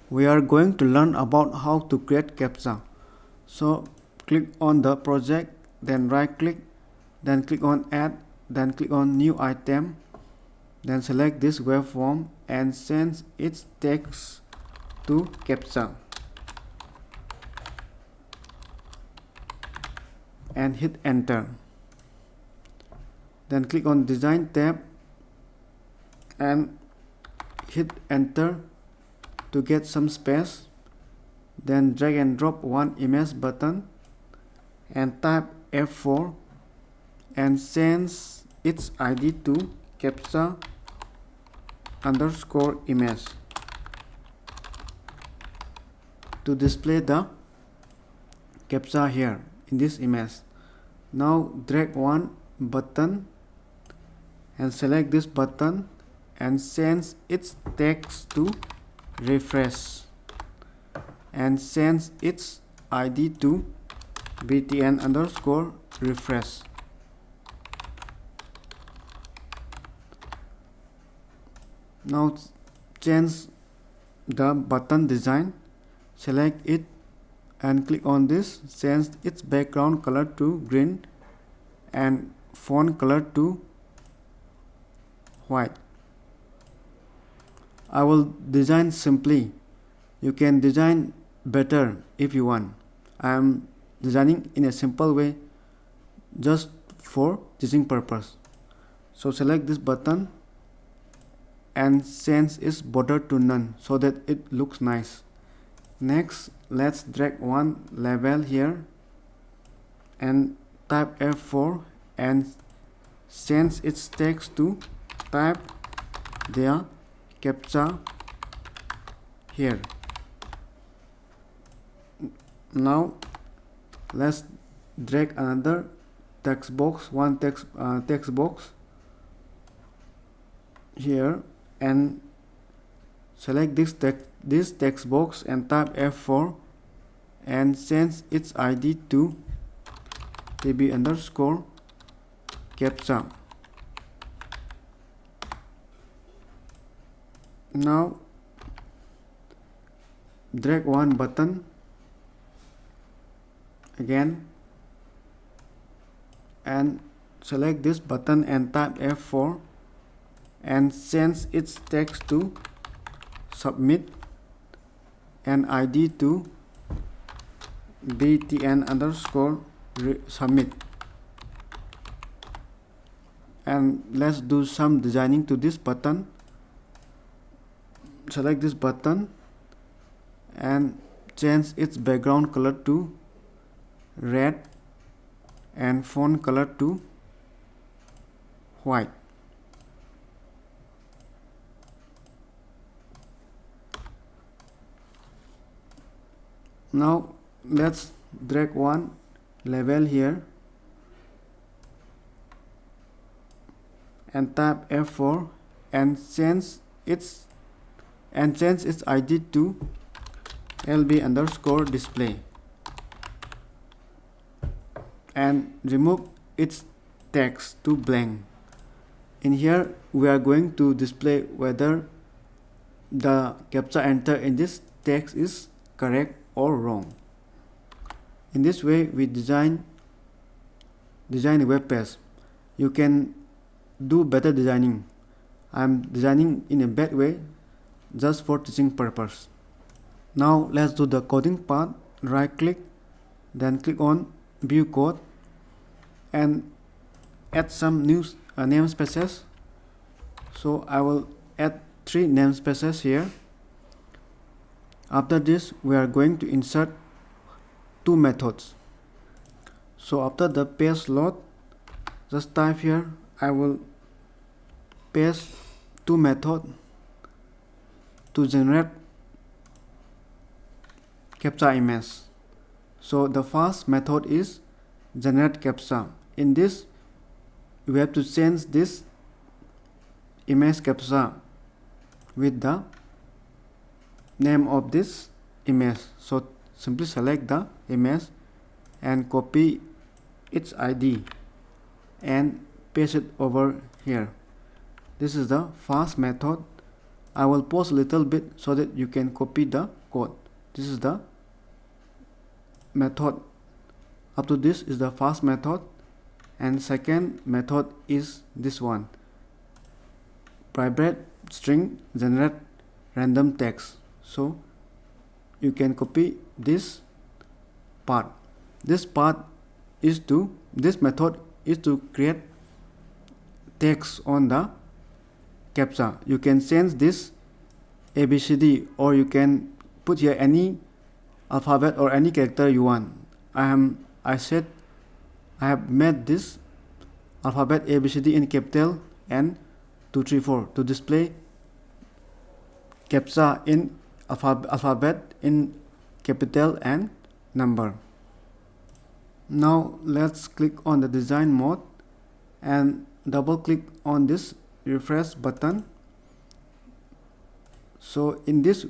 We are going to learn about how to create CAPTCHA. So click on the project, then right click, then click on add, then click on new item, then select this waveform and change its text to CAPTCHA and hit enter. Then click on design tab and hit enter to get some space. Then drag and drop one image button and type F4 and change its ID to CAPTCHA underscore image to display the CAPTCHA here in this image. Now drag one button and select this button and change its text to refresh and change its ID to btn underscore refresh. Now change the button design, select it and click on this, change its background color to green and font color to white. I will design simply. You can design better if you want. I am designing in a simple way just for teaching purpose. So select this button and change its border to none so that it looks nice. Next, let's drag one label here and type F4 and change its text to type there CAPTCHA here. Now let's drag another text box, one text box here and select this text box and type F4 and change its ID to tb underscore CAPTCHA. Now drag one button again and select this button and type F4 and change its text to submit and ID to btn underscore submit. And let's do some designing to this button. Select this button and change its background color to red and font color to white. Now let's drag one label here and type F4 and change its ID to lb underscore display and remove its text to blank. In here we are going to display whether the CAPTCHA enter in this text is correct or wrong. In this way we design a web page. You can do better designing. I am designing in a bad way just for teaching purpose. Now let's do the coding part. Right click, then click on view code and add some new namespaces. So I will add 3 namespaces here. After this we are going to insert 2 methods. So after the page load, just type here I will paste 2 methods to generate CAPTCHA image. So the first method is generate CAPTCHA. In this we have to change this image CAPTCHA with the name of this image. So simply select the image and copy its ID and paste it over here. This is the first method I will pause a little bit so that you can copy the code. This is the method. Up to this is the first method, and second method is this one, private string generate random text. So you can copy this part. This method is to create text on the CAPTCHA. You can change this ABCD, or you can put here any alphabet or any character you want. I have made this alphabet ABCD in capital and 234 to display CAPTCHA in alphabet in capital and number. Now let's click on the design mode and double click on this refresh button. So in this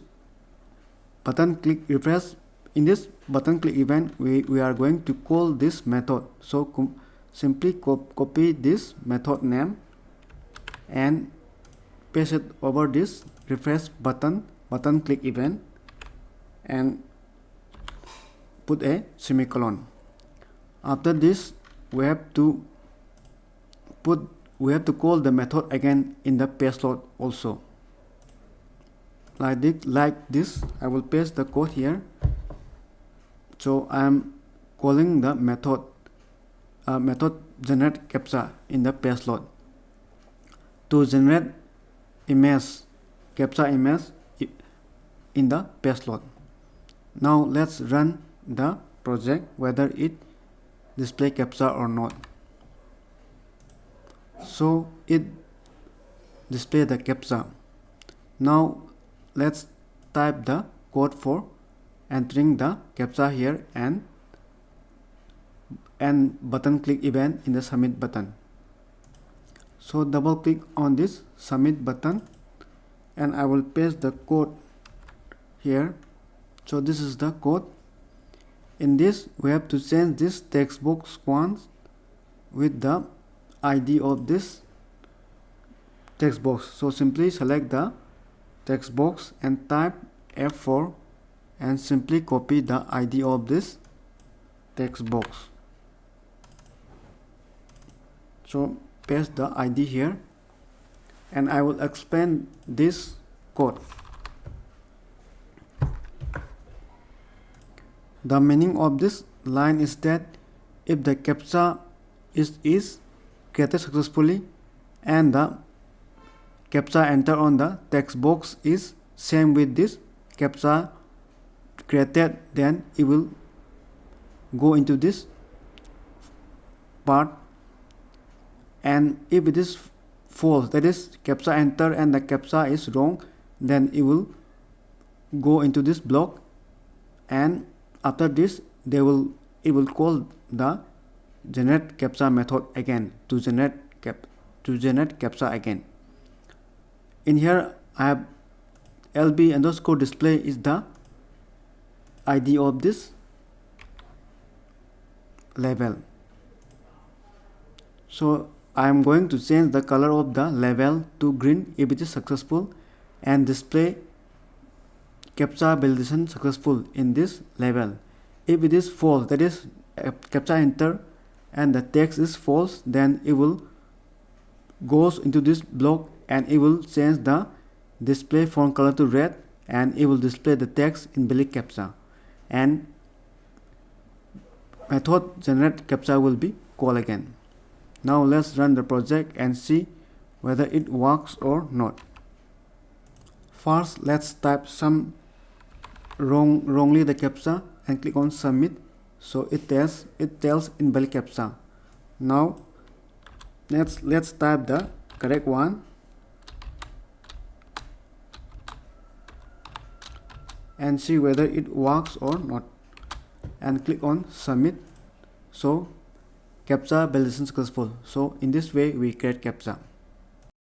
button click refresh, in this button click event, we are going to call this method. So simply copy this method name and paste it over this refresh button click event and put a semicolon. After this, we have to call the method again in the paste slot also. Like this, I will paste the code here. So I am calling the method generate CAPTCHA in the paste slot to generate image CAPTCHA image in the paste slot. Now let's run the project whether it display CAPTCHA or not. So it display the CAPTCHA. Now let's type the code for entering the CAPTCHA here and button click event in the submit button. So double click on this submit button and I will paste the code here. So this is the code. In this we have to change this text box once with the ID of this text box. So simply select the text box and type F4 and simply copy the ID of this text box. So paste the ID here and I will explain this code. The meaning of this line is that if the CAPTCHA is created successfully and the CAPTCHA entered on the text box is same with this CAPTCHA created, then it will go into this part, and if it is false, that is CAPTCHA enter and the CAPTCHA is wrong, then it will go into this block, and after this it will call the generate CAPTCHA method again to generate CAPTCHA again. In here I have LB underscore display is the ID of this label. So I am going to change the color of the label to green if it is successful and display CAPTCHA validation successful in this label. If it is false, that is CAPTCHA enter and the text is false, then it will goes into this block and it will change the display font color to red and it will display the text in blank CAPTCHA and method generate CAPTCHA will be called again. Now let's run the project and see whether it works or not. First let's type some wrongly the CAPTCHA and click on submit. So it tells in blank CAPTCHA. Now let's type the correct one and see whether it works or not and click on submit. So CAPTCHA validation successful. So in this way we create CAPTCHA.